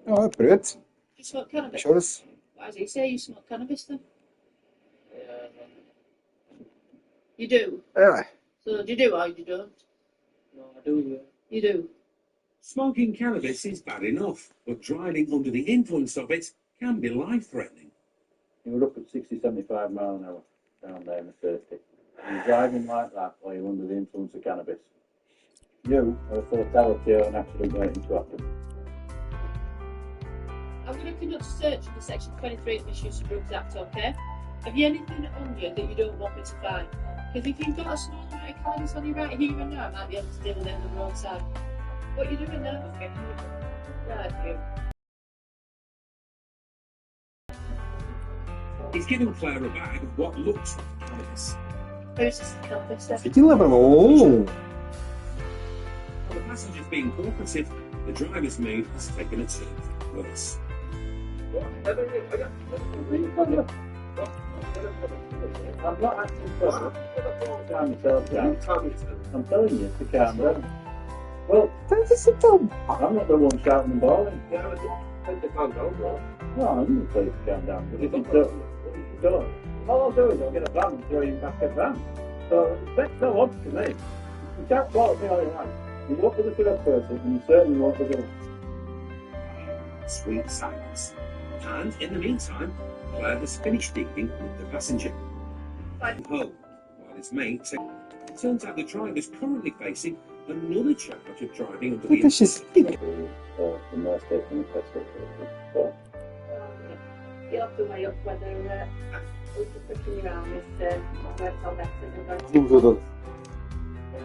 Oh, привет. You smoke cannabis? Еще раз. Why does he say you smoke cannabis then? You do? So do you do or you don't? No, I do, yeah. You do? Smoking cannabis is bad enough, but driving under the influence of it can be life-threatening. You were up at 60, 75 miles an hour down there in the 30. And you're driving like that while you're under the influence of cannabis. You are a fatality or an accident waiting to happen. I'm going to conduct a search under Section 23 of the Misuse of Drugs Act, okay? Have you anything on you that you don't want me to find? Because if you've got a small amount of cannabis on you right here and now, I might be able to deal with it on the roadside. What are you doing there? Okay. Right, you. He's given Claire a bag of what looks like cannabis. Who's this cannabis then? Светила прямо. О. While the passenger's being cooperative, the driver's mood has taken a turn for the worse. I'm not acting for calm yourself down. I'm telling you to calm down. Well, I'm not the one shouting and bawling. No, I'm going to tell you to calm down. But if you don't, all I'll do is I'll get a van and throw you back at van. So that's no odds to me. You can't quote me all you like. You walk with the first person and you certainly won't with the Sweet silence. And in the meantime, Claire has finished dealing with the passenger. Home, while his mate said, it turns out the driver is currently facing another charge of driving under the Это сейчас. the nurse taking the test. So, You'll have to weigh up whether we're pushing you around this works on better. Ну,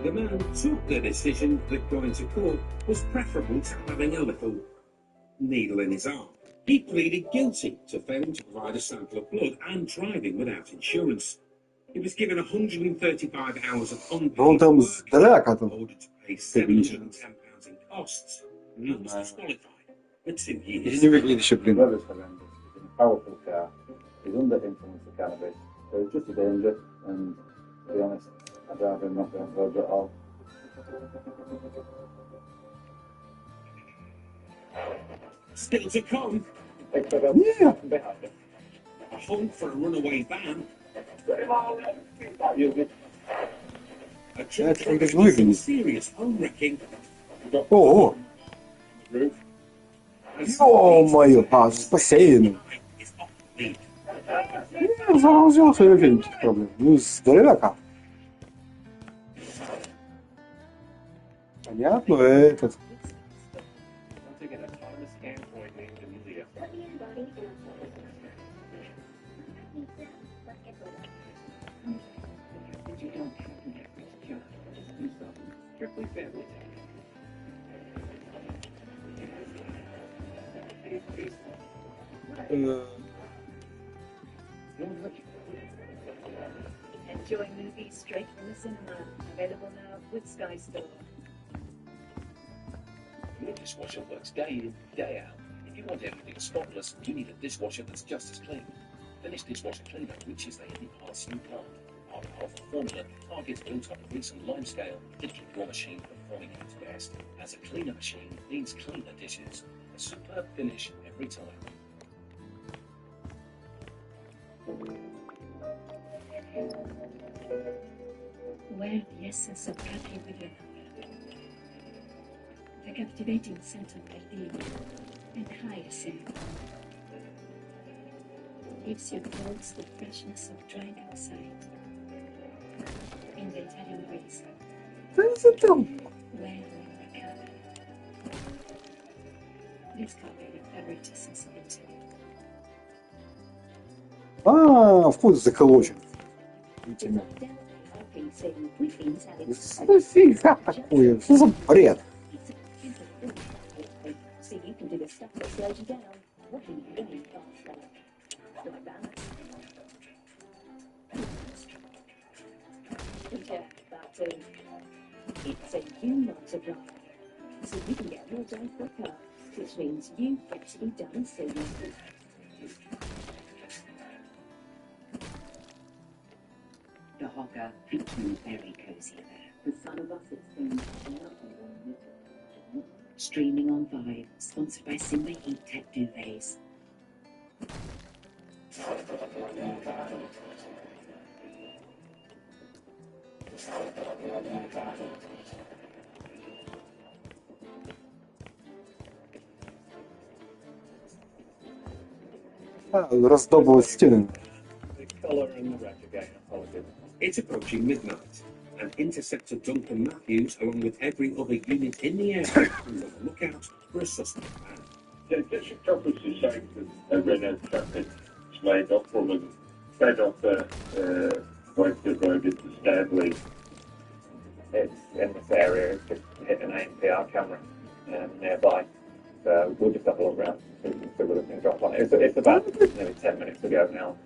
The man took the decision that going to court was preferable to having a little needle in his arm. He pleaded guilty to failing to provide a sample of blood and driving without insurance. He was given 135 hours of unpaid Он там work, здоровяк, а там. ordered to pay £710 in costs, and was disqualified for 2 И years. не выглядит еще, блин. whoever's horrendous, he's in a powerful car, he's under influence of cannabis, so it's just a danger, and to be honest, I'd rather him not go on roads at all. Still to come, Yeah. a hunt for a runaway van, a truck Это как даже with some выглядит. serious home wrecking, О, ё-моё, с бассейном. is off the lead. Я заразился, вообще никаких проблем. Ну, здоровяка. Понятно, этот. Enjoy movies straight from the cinema. Available now with Sky Store. Your dishwasher works day in, day out. If you want everything spotless, you need a dishwasher that's just as clean. Finish Dishwasher Cleaner reaches the hidden parts you can't. Our powerful formula targets built up of grease and lime scale to keep your machine performing at its best. As a cleaner machine means cleaner dishes. A superb finish every time. Wear the essence of happy with your number. The captivating scent of gardenia and hyacinth gives your clothes the freshness of drying outside. In the Italian breeze, Что там? wear them in the cabin. Discover your favorite essence of Italy. А, вкус заколочен. Этими. Фига такое, что за бред? So you can do the stuff that slows you down. What are you doing faster? Like that. Yeah, but it's a you not to drive. So you can get more done quicker, which means you get to be done sooner. The Hogger featuring very cozy there. The sun of us, it's been nothing. Streaming on Vibe, sponsored by Simba Heat Tech Duvets. Раздобывать стены. The colour and the red again, apologies. It's approaching midnight, and Interceptor Duncan Matthews, along with every other unit in the area, is on the lookout for a suspect man. District officers saying that they ran out of traffic, made up from and fed off the road into Stanley. It's in this area, it's just hit an ANPR camera nearby. So we'll just have a look around and see what we can drop on it. It's about nearly 10 minutes ago now.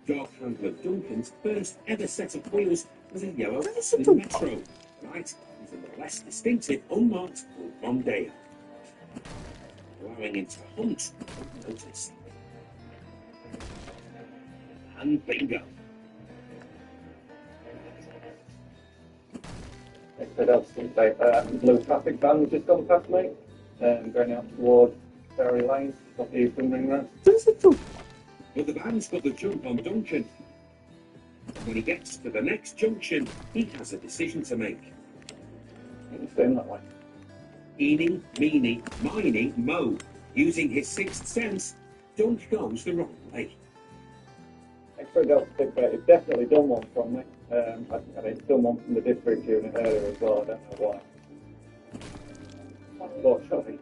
Dog handler Duncan's first ever set of wheels was a yellow Austin Metro. Right, with a less distinctive, unmarked Mondeo. Allowing him to hunt unnoticed. And bingo. Blue traffic van was just gone past me, going out towards Ferry Lane, off the Eastern Ring Road. But the van's got the jump on Duncan. When he gets to the next junction, he has a decision to make. It's staying that way. Eeny, meeny, miny, mo. Using his sixth sense, Dunk goes the wrong way. X-ray Delta 6, it's definitely done one from me. And it's done one from the district unit earlier as well, I don't know why. Unfortunately,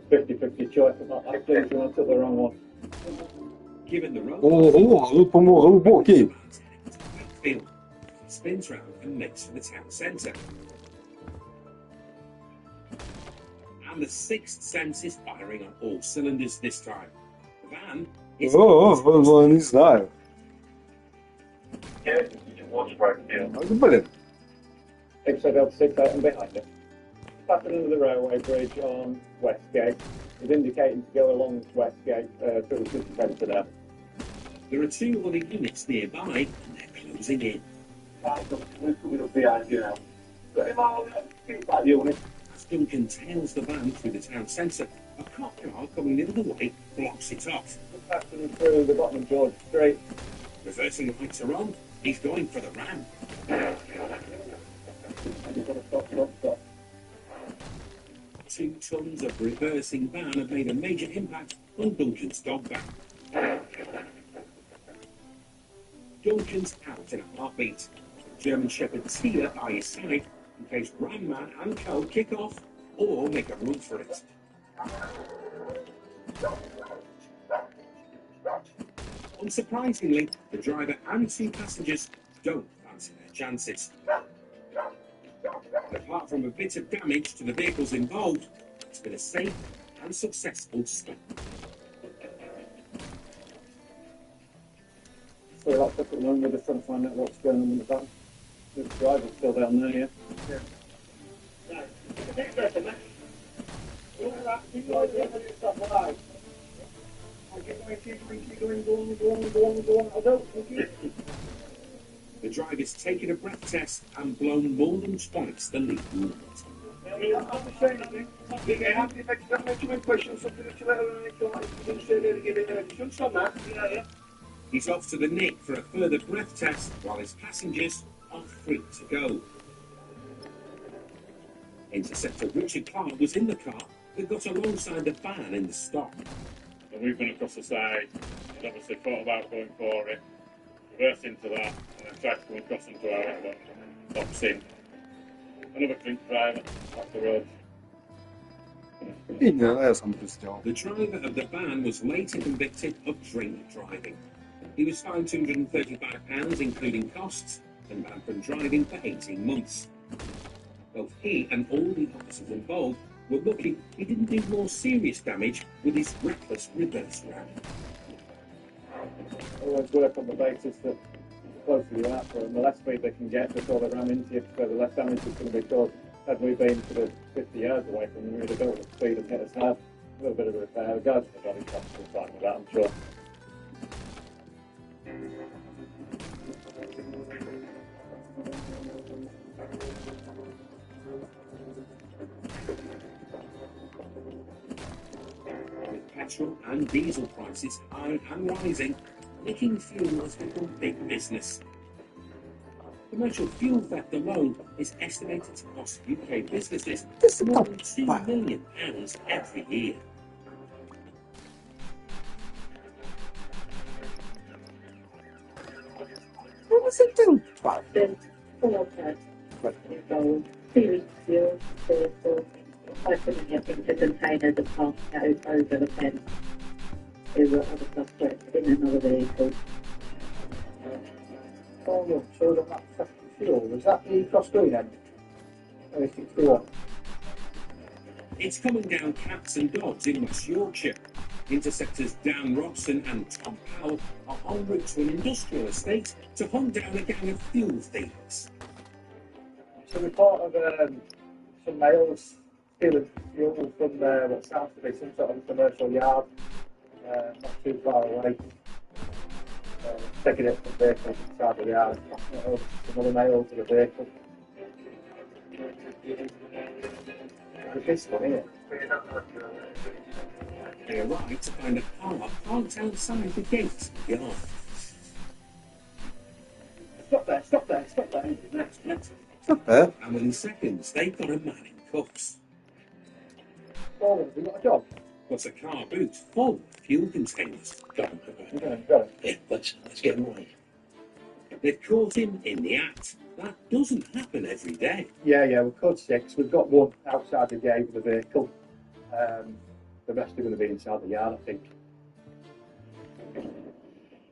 50-50 choice, I'm not actually sure I took the wrong one. Given the road, Глубокий. he spins round and makes for the town centre. And the sixth sense is firing on all cylinders this time. The van is... Не знаю. Yeah, towards Brokenfield. Блин. X-ray Delta 6 out and behind it. Passing under the railway bridge on Westgate. Is indicating to go along Westgate through the city centre there. There are two other units nearby, and they're closing in. As Duncan tails the van through the town centre, a cop car coming the other way blocks it off. Passing through the bottom of George Street. Reversing lights are on, he's going for the ram. You've got to stop, stop, stop. 2 tons of reversing van have made a major impact on Duncan's dog van. Duncan's out in a heartbeat. German Shepherd Tia by his side in case Ram Man and Co kick off or make a run for it. Unsurprisingly, the driver and 2 passengers don't fancy their chances. Apart from a bit of damage to the vehicles involved, it's been a safe and successful stop. So that's up at the moment, we're just trying to find out what's going on in the van. The driver's still down there, yeah? The driver's taken a breath test and blown more than twice the legal limit. He's off to the Nick for a further breath test while his passengers are free to go. Interceptor Richard Clark was in the car that got alongside the van in the stop. And we've been across the side. He's obviously thought about going for it, reversed into that, and then tried to come across into our outlet. Stops in. Another drink driver off the road. И не, я сам это сделал. The driver of the van was later convicted of drink driving. He was fined £235, including costs, and banned from driving for 18 months. Both he and all the officers involved were lucky he didn't do more serious damage with his reckless reverse ram. Always work on the basis that the closer you are for them, the less speed they can get before they ram into you, so the less damage is going to be caused. Had we been sort of 50 yards away from them, we'd have built the speed and hit us hard. A little bit of a repair. The guys in the body shop will fine with that, I'm sure. petrol and diesel prices high and rising, nicking fuel has become big business. Commercial fuel theft alone is estimated to cost UK businesses more than £2 million every year. What was it doing? Then full head involved steering fuel, vehicle, opening up into containers and passing out over the fence to other suspects in another vehicle. Oh, look, so that second fuel, was that the cross green end? 61. It's coming down cats and dogs in West Yorkshire. Interceptors Dan Robson and Tom Powell are en route to an industrial estate to hunt down a gang of fuel thieves. It's a report of some males stealing fuel from what sounds to be some sort of commercial yard, not too far away. Taking it from the vehicle inside the yard, passing it over to some other males to the vehicle. It's this one, isn't it? They arrive to find a car parked outside the gates of the yard. Stop there, stop there, stop there. Stop there. And within seconds, they've got a man in cuffs. Oh, have we got a job? Plus a car boot full of fuel containers. Got it. Yeah, let's get him right. They've caught him in the act. That doesn't happen every day. Yeah, we're code 6. We've got one outside the gate with the vehicle. The rest are going to be inside the yard, I think.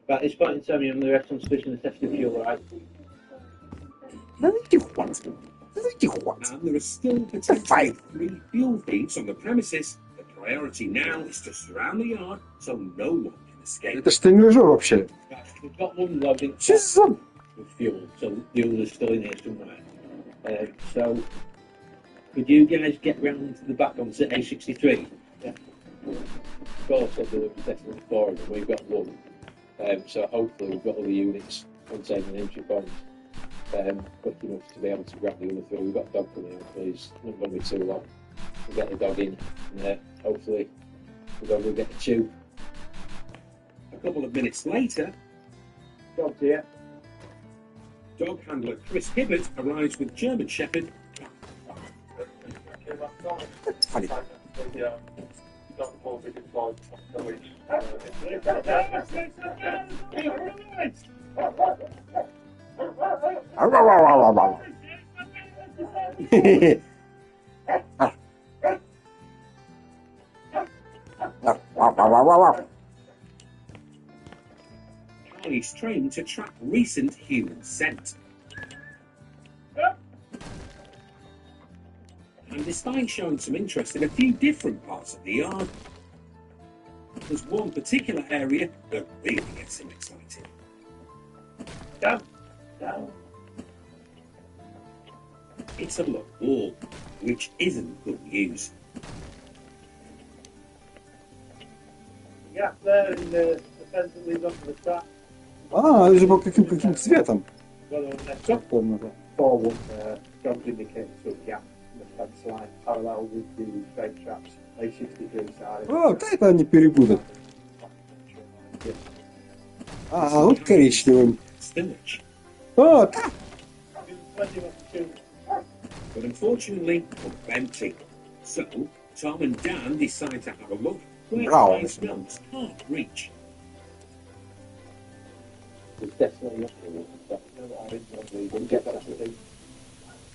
Right, this point in time, you're under arrest on suspicion of theft of fuel, right? And there are still potentially 3 fuel thieves on the premises. The priority now is to surround the yard so no one can escape. Это ж тренажер вообще. Right, we've got one loading Что за... with fuel, so the others still in here somewhere. So, could you guys get round to the back on A63? Yeah. Of course, there was definitely 4 of them. We've got one. So hopefully we've got all the units containing an entry point quick enough to be able to grab the other 3. We've got a dog coming out, please. Not going to be too long. We'll get the dog in, and hopefully the dog will get a chew. A couple of minutes later, Dog's here. dog handler Chris Hibbert arrives with German Shepherd. Funny. He's trained to track recent human scent. And despite showing some interest in a few different parts of the yard, there's one particular area that really gets him excited. Down. It's a locked wall, which isn't good news. Yeah, there in the fence that leads onto the track. А, это же был каким цветом. Well, on the next up, forward, dogs indicating to a gap in the fence line, parallel with the train tracks, A63 side. А, да это они перепутают. А, вот коричневым. Spillage. А, да. But unfortunately, pump empty. So, Tom and Dan decide to have a look where Brown. high smells can't reach. There's definitely nothing we'll get that sort of thing.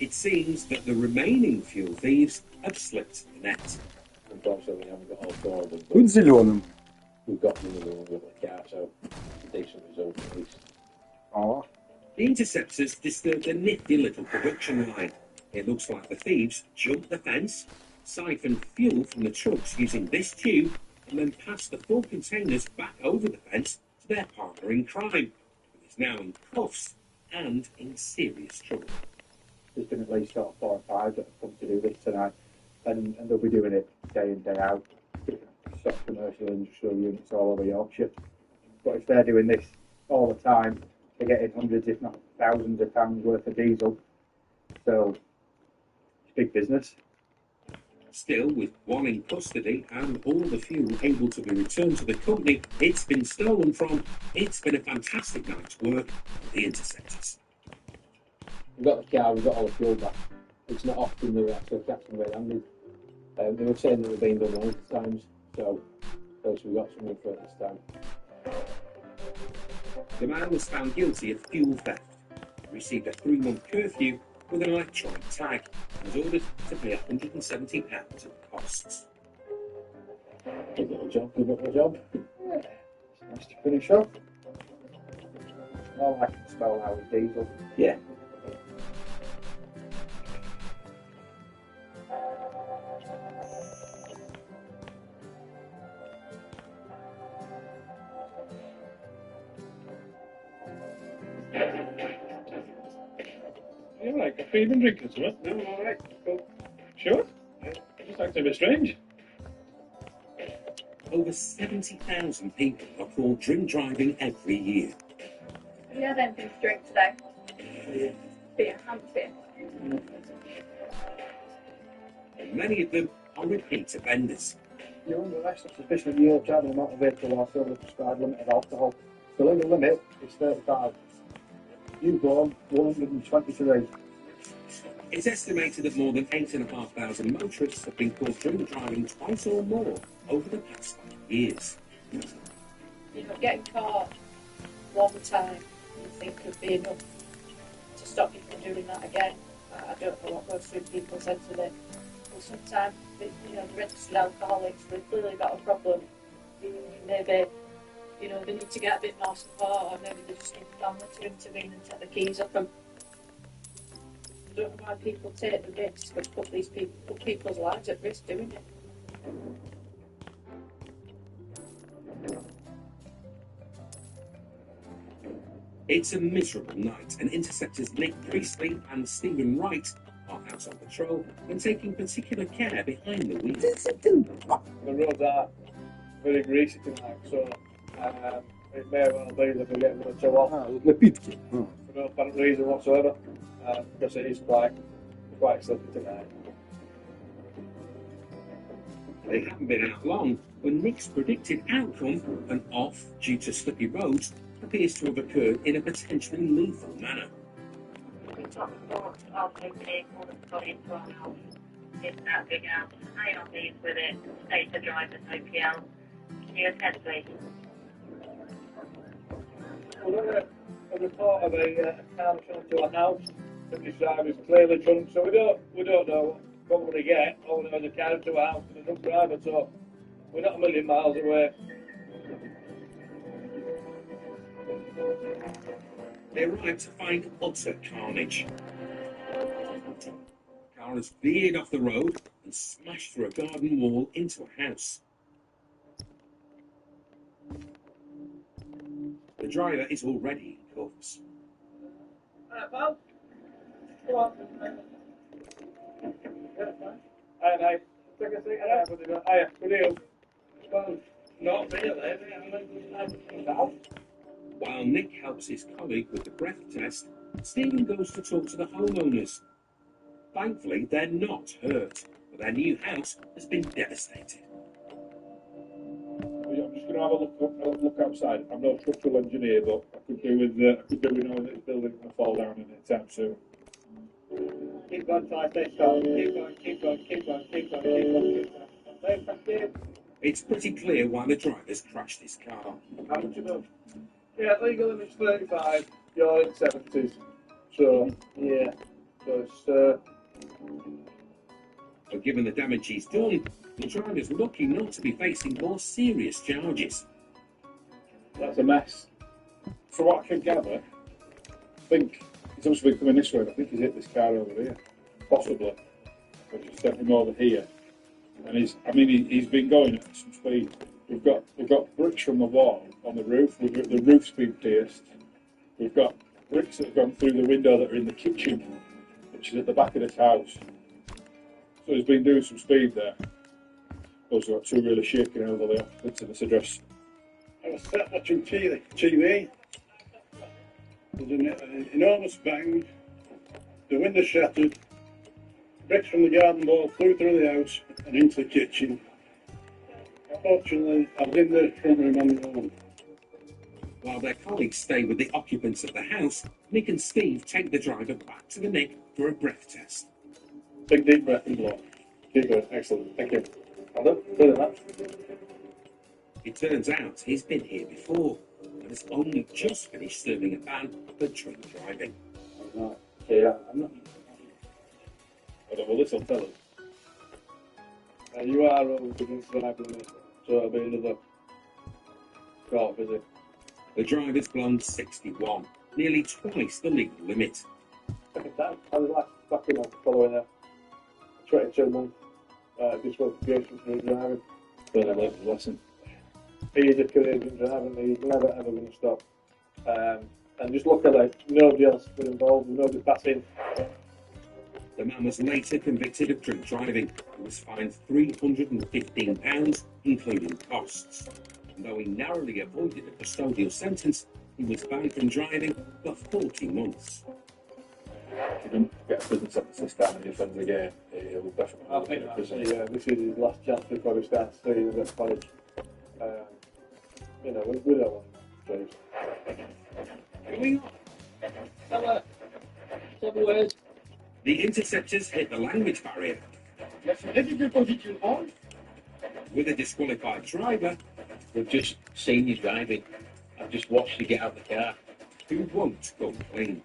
It seems that the remaining fuel thieves have slipped the net. Unfortunately, we haven't got all 4 of them, but Будь зеленым. we've got one of them with the car, so it's a decent result at least. А, The interceptors disturb the nifty little production line. It looks like the thieves jumped the fence, siphoned fuel from the trucks using this tube, and then passed the full containers back over the fence to their partner in crime, who is now in cuffs and in serious trouble. There's been at least sort of 4 or 5 that have come to do this tonight, and they'll be doing it day in, day out, sort of commercial industrial units all over Yorkshire. But if they're doing this all the time, they're getting hundreds, if not thousands of pounds worth of diesel. So it's big business. Still, with one in custody and all the fuel able to be returned to the company it's been stolen from, it's been a fantastic night's work for the interceptors. We've got the car, we've got all the fuel back. It's not often they're actually catching red-handed. They were saying that they've been done loads of times, so we've got something for it this time. The man was found guilty of fuel theft, received a 3-month curfew with an electronic tag, and was ordered to pay £170 of costs. Good little job. Yeah. It's nice to finish off. I can smell how it's diesel. Yeah. You're right, coffee and drinking something? No, all right. Cool. Sure? It just acts a bit strange. Over 70,000 people are caught drink driving every year. Have you had anything to drink today? Beer, beer. And many of them are repeat offenders. You're under arrest for suspicion of use driving a motor vehicle whilst over the prescribed limit of alcohol. The legal limit is 35. You've gone 123. It's estimated that more than 8,500 motorists have been caught drink driving twice or more over the past 5 years. You know, getting caught one time, you think could be enough to stop you from doing that again. I don't know what goes through people's heads with it. But sometimes, the registered alcoholics, they've clearly got a problem. Maybe, they need to get a bit more support, or maybe they just need the family to intervene and take the keys off them. I don't know why people take the risk and put people's lives at risk doing it. It's a miserable night, and interceptors Nick Priestley and Stephen Wright are out on patrol and taking particular care behind the wheel. The roads are very greasy tonight, so it may well be that we get a bit of off Напитки. for no apparent reason whatsoever, because it is quite slippy tonight. They haven't been out long when Nick's predicted outcome, an off due to slippy roads, appears to have occurred in a potentially lethal manner. We got reports of a vehicle that's got into our house. It's that big house. High on these with it. State the driver's OPL. Can you attend, please? We got a report of a car that's gone into a house that this driver is clearly drunk, so we don't know what we're going to get. All we know is a car into a house and a drunk driver, so we're not a million miles away. They arrive to find utter carnage. The car has veered off the road and smashed through a garden wall into a house. The driver is already in cuffs. Pal? Come on. Yeah, fine. Aye. Take a seat. Aye, good deal. Well, not really. While Nick helps his colleague with the breath test, Stephen goes to talk to the homeowners. Thankfully, they're not hurt, but their new house has been devastated. I'm just going to have a look outside. I'm not a structural engineer, but I could do with knowing that this building's going to fall down any time soon. Keep going, keep going. It's pretty clear why the driver's crashed his car. How much you know? Yeah, legal limit's 35, you're in 70s. So, yeah. So it's, But given the damage he's done, the driver's lucky not to be facing more serious charges. That's a mess. From what I can gather, I think he's obviously been coming this way. I think he's hit this car over here, possibly, which is definitely more than here. And he's been going at some speed. We've got bricks from the wall on the roof. The roof's been pierced. We've got bricks that have gone through the window that are in the kitchen, which is at the back of this house. So he's been doing some speed there. Also got two really shaking elderly occupants in this address. I was sat watching TV. There's an enormous bang. The window shattered. bricks from the garden wall flew through the house and into the kitchen. Fortunately, I was in the front room on my own. While their colleagues stay with the occupants of the house, Nick and Steve take the driver back to the Nick for a breath test. Big deep breath and blow. Keep going. Excellent. Thank you. Well done. Brilliant. It turns out he's been here before and has only just finished serving a ban for drink driving. Yeah, I'm not. Well, this will tell us. You are over against the driving, so it'll be another court visit. The driver's blown 61, nearly twice the legal limit. Second time. I was back in following a 22-month disqualification for driving. Further learned a lesson. He is a career drink driving. He's never ever going to stop. And just look at it. Nobody else was involved. Nobody passing. The man was later convicted of drink driving and was fined £315, including costs. And though he narrowly avoided a custodial sentence, he was banned from driving for 40 months. If you don't get a prison sentence this time and he offends again, he'll definitely. I think this is his last chance before he starts studying at college. We don't want him to. Going on. Fella, 7 words. The interceptors hit the language barrier. With a disqualified driver, We've just seen you driving. I've just watched you get out of the car. who won't go clean.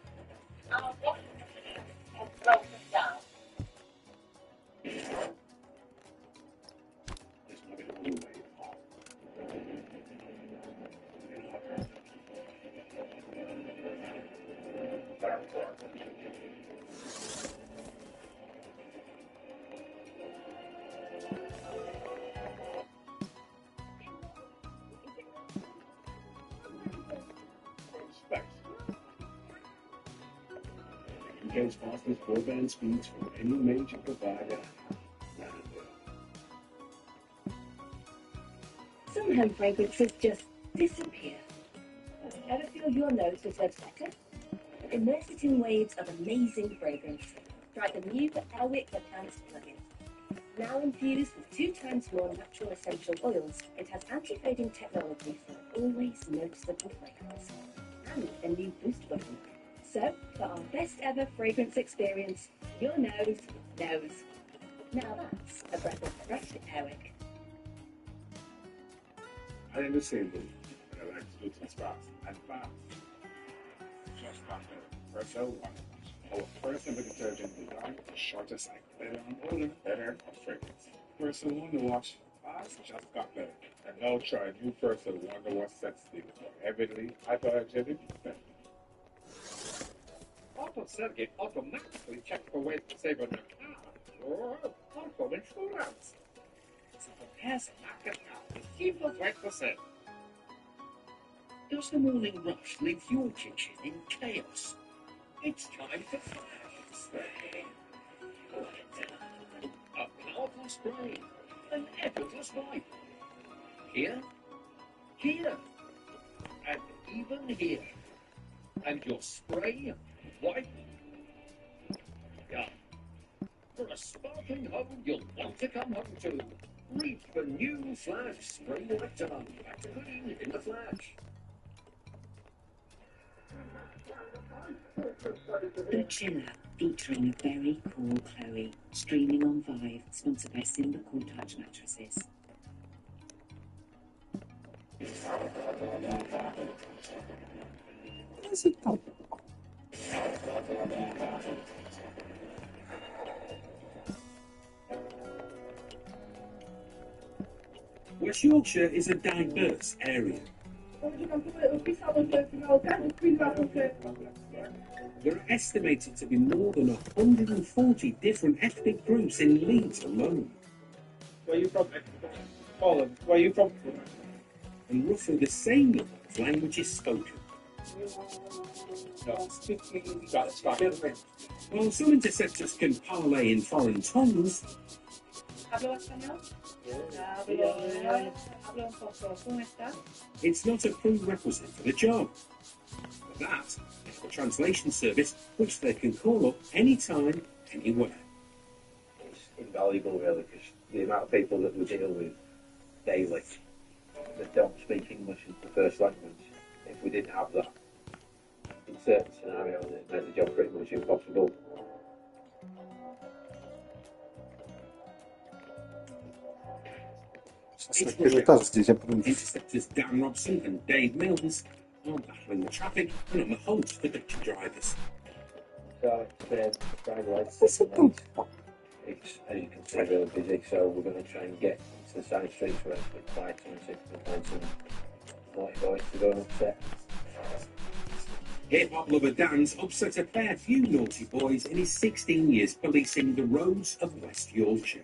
Gets fastest broadband speeds from any major provider. Some home fragrances just disappear. Ever feel your nose deserves better? Immerse it in waves of amazing fragrance. Try the new Elwick Enhanced plugin. Now infused with 2 times more natural essential oils, it has anti-fading technology for an always noticeable fragrance. And a new boost button. So, for our best ever fragrance experience, your nose knows. Now that's a breath of fresh Elwick. I am the same thing, but I like to do things fast and fast. Just faster. Persil One Wash. Our first ever detergent designed for shorter cycle. Better on odor, better on fragrance. Persil One Wash. Fast just got better. And now try new Persil One Wash set stick for heavily hypoallergenic scent. Auto Circuit automatically checks for ways to save on your car. Auto insurance. So compares market now with cheapest rate for sale. Does the morning rush leave your kitchen in chaos? It's time for flash. A powerful spray, an effortless wipe. Here, and even here. And your spray, wipe, done. For a sparkling home you'll want to come home to. Reach the new Flash Spray Wipe Done. Back to clean in the flash. The Chiller, featuring a very cool Chloe, streaming on Vive, sponsored by Simba Cool Touch Mattresses. Where's it gone? West Yorkshire is a diverse area. There are estimated to be more than 140 different ethnic groups in Leeds alone. Where are you from? Poland. Where are you from? And roughly the same number of languages spoken. No. While some interceptors can parlay in foreign tongues, ¿Hablo español? Hablo un poco. ¿Cómo estás? it's not a prerequisite for the job. For that, it's the translation service which they can call up anytime, anywhere. invaluable, really, because the amount of people that we deal with daily that don't speak English as the first language, if we didn't have that, in certain scenarios, it made the job pretty much impossible. Interceptors Dan Robson and Dave Mills are battling the traffic and on the hunt for Dutch drivers. So it's it's, as you can see, really busy, so we're going to try and get to the side streets where it's been quiet and find some naughty boys to go and upset. Hip-hop lover Dan's upset a fair few naughty boys in his 16 years policing the roads of West Yorkshire.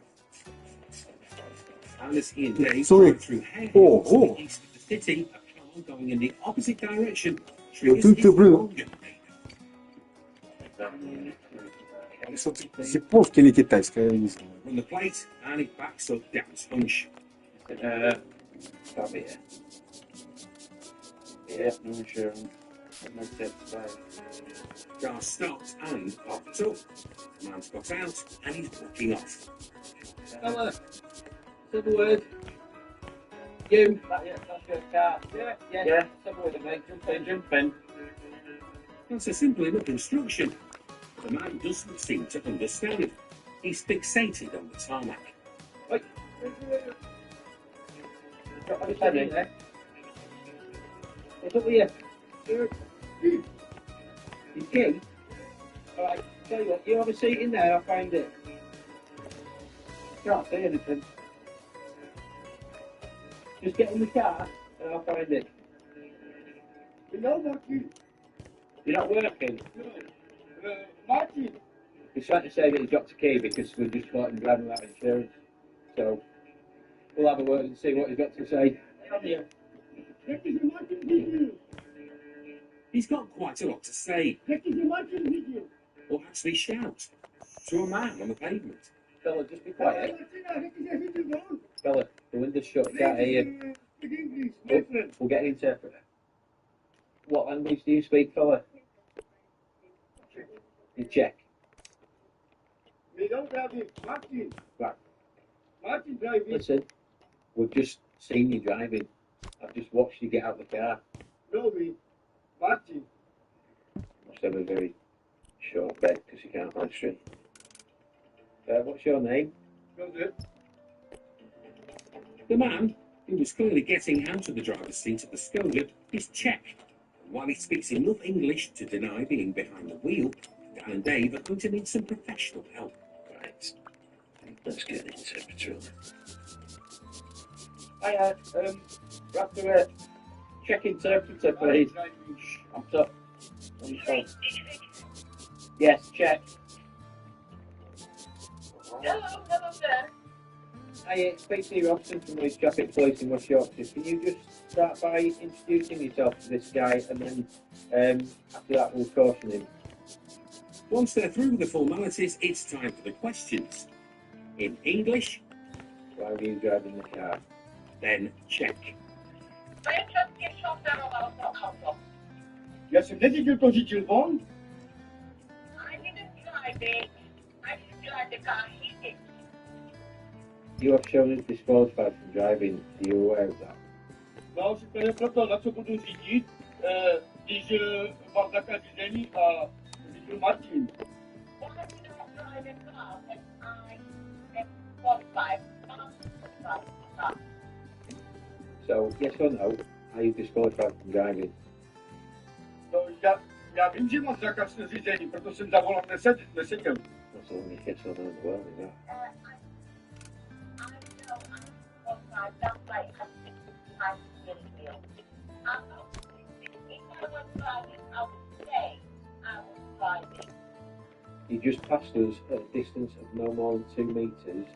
And as he and Dave drive through Harehill to the east of the city, a car going in the opposite direction triggers his wrong. Японская или китайская, я не знаю. Run the plate and it backs up Dan's hunch. Stop here. Yeah, no insurance. Car stopped and popped up. The man's got out and he's walking off. Fella, say the word. You. That's your car. Yeah. Say the word, mate. Jump in. That's a simple enough instruction. The man doesn't seem to understand. He's fixated on the tarmac. Wait. Drop his head in there. What's up with you? Your key? Alright, tell you what, you have a seat in there, I'll find it. Can't see anything. Just get in the car and I'll find it. You know what you... You're not working? No. Martin. He's trying to say that he dropped a key because we're just caught him driving without insurance. So, we'll have a word and see what he's got to say. Come here. What is the Martin video? He's got quite a lot to say. What is the Martin video? Or actually shout to a man on the pavement. Fella, just be quiet. Fella, the window's shut, can't hear you. We'll get an interpreter. What language do you speak, fella? You check. We don't have it. Martin. Right. Martin driving. Listen, we've just seen you driving. I've just watched you get out of the car. No, we. Martin. Must have a very short bed because you can't lie straight. What's your name? Joseph. The man, who was clearly getting out of the driver's seat of the Skoda, is Czech. And while he speaks enough English to deny being behind the wheel, Dan and Dave are going to need some professional help. Right. Let's get an interpreter on. Hi, we have to check interpreter, please. I'm top. On the phone. Yes, check. Hello there. Hi, it's Steve Robson from the Traffic Police in West Yorkshire. Can you just start by introducing yourself to this guy and then after that we'll caution him? Once they're through with the formalities, it's time for the questions. In English, why were you driving the car? Then check. Ja jsem neviděl to řidič von. I didn't drive it. I didn't drive the car. He did. You have shown us disqualified from driving. Are you aware of that? No, si to je proto, na co budu řídit, když mám zakaz řízení a řidič Martin. Well, I didn't drive a car and I am qualified. So, yes or no, are you disqualified from driving? No, já vím, že mám zakaz řízení, proto jsem za volant neseděl. That's the only yes or no in the world, is that? I know I'm qualified. That's why I'm 65 years old. I'm not 60. If I was driving, I would say I was driving. You just passed us at a distance of no more than 2 metres,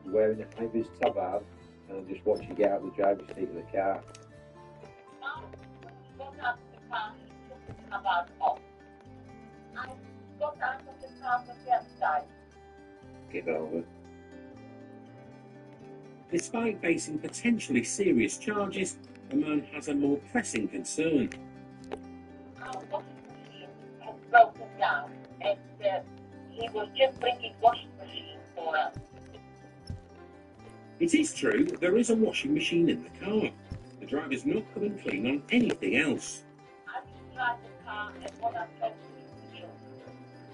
wearing a high-vis tabard, and I just watched you get out of the driver's seat of the car. Now, got out of the car, he took the tabard off. I got out of the car from the other side. Give over. Despite facing potentially serious charges, the man has a more pressing concern. Our washing machine has broken down, and he was just bringing washing machine for us. It is true that there is a washing machine in the car. The driver's not coming clean on anything else.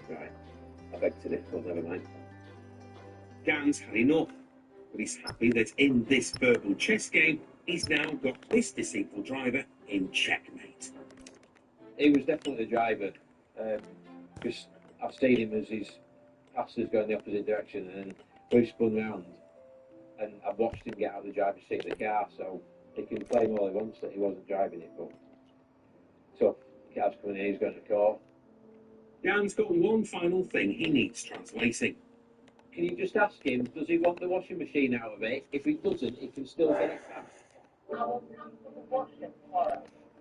Right. I beg to differ, never mind. Dan's had enough, but he's happy that in this verbal chess game, he's now got this deceitful driver in checkmate. He was definitely the driver, because I've seen him as his passers go in the opposite direction, and we've spun round, and I've watched him get out of the driver's seat of the car, so he can claim all he wants that he wasn't driving it, but tough. The car's coming in, he's going to court. Dan's got one final thing he needs translating. Can you just ask him, does he want the washing machine out of it? If he doesn't, he can still get it back.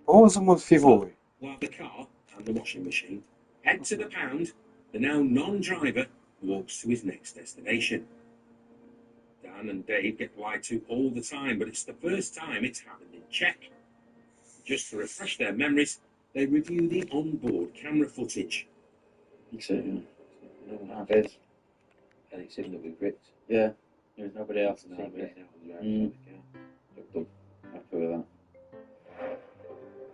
Cosa mod fivoi? While the car and the washing machine head to the pound, the now non-driver walks to his next destination. Dan and Dave get lied to all the time, but it's the first time it's happened in check. Just to refresh their memories, they review the onboard camera footage. That's it, yeah. No one have it. And it's him that we've ripped. Yeah, there's nobody else in See that him bit. getting out of the driver's seat of the car. Happy with that.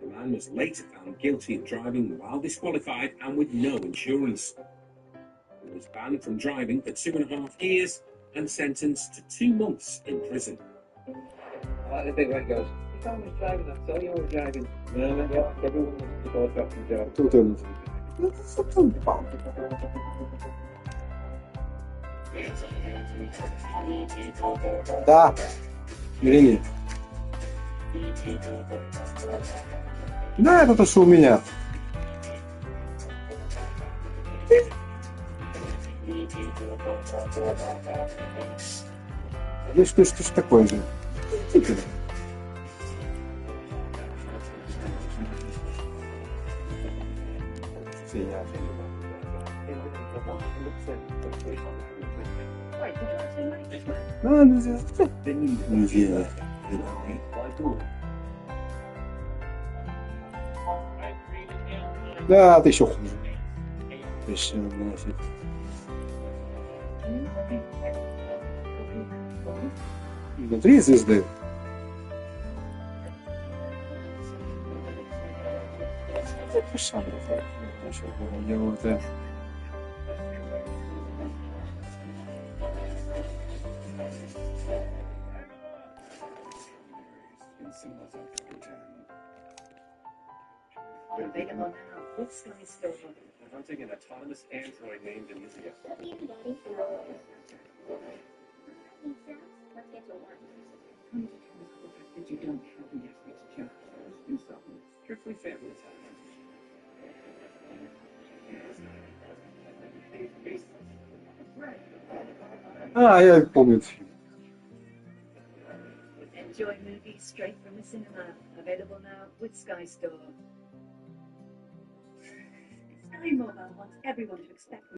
The man was later found guilty of driving while disqualified and with no insurance. He was banned from driving for 2.5 years and sentenced to 2 months in prison. I like the bit where it goes, if I was driving, I'd tell you I was driving. Yeah, everyone wants to go off from job. Тут Да. Или нет? Да, это то, что у меня. Ну что ж такое же? А, нельзя. Нельзя. Да, ты еще хуже. Еще нафиг. Внутри звезды. Available now with Sky Store. I'm taking an autonomous android named Anisia. That you don't have the effort to just do something. Strictly family time. А, я помню этот фильм. Enjoy movies straight from the cinema. Available now with Sky Store. Sky Mobile wants everyone to expect